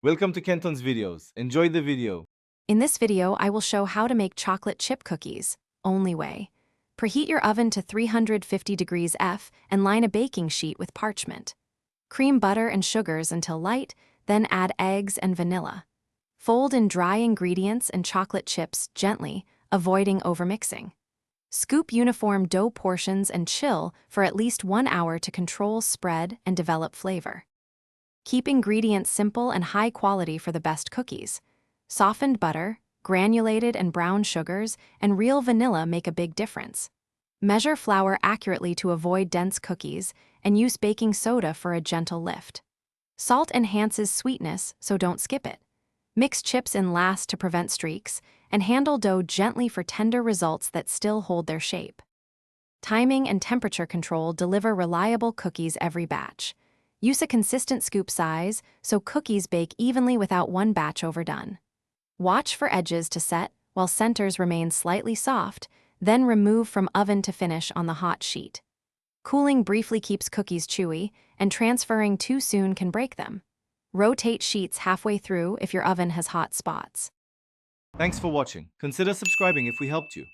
Welcome to Kenton's videos. Enjoy the video. In this video, I will show how to make chocolate chip cookies, only way. Preheat your oven to 350 degrees F and line a baking sheet with parchment. Cream butter and sugars until light, then add eggs and vanilla. Fold in dry ingredients and chocolate chips gently, avoiding overmixing. Scoop uniform dough portions and chill for at least 1 hour to control spread and develop flavor. Keep ingredients simple and high quality for the best cookies. Softened butter, granulated and brown sugars, and real vanilla make a big difference. Measure flour accurately to avoid dense cookies, and use baking soda for a gentle lift. Salt enhances sweetness, so don't skip it. Mix chips in last to prevent streaks, and handle dough gently for tender results that still hold their shape. Timing and temperature control deliver reliable cookies every batch. Use a consistent scoop size so cookies bake evenly without one batch overdone. Watch for edges to set while centers remain slightly soft, then remove from oven to finish on the hot sheet. Cooling briefly keeps cookies chewy, and transferring too soon can break them. Rotate sheets halfway through if your oven has hot spots. Thanks for watching. Consider subscribing if we helped you.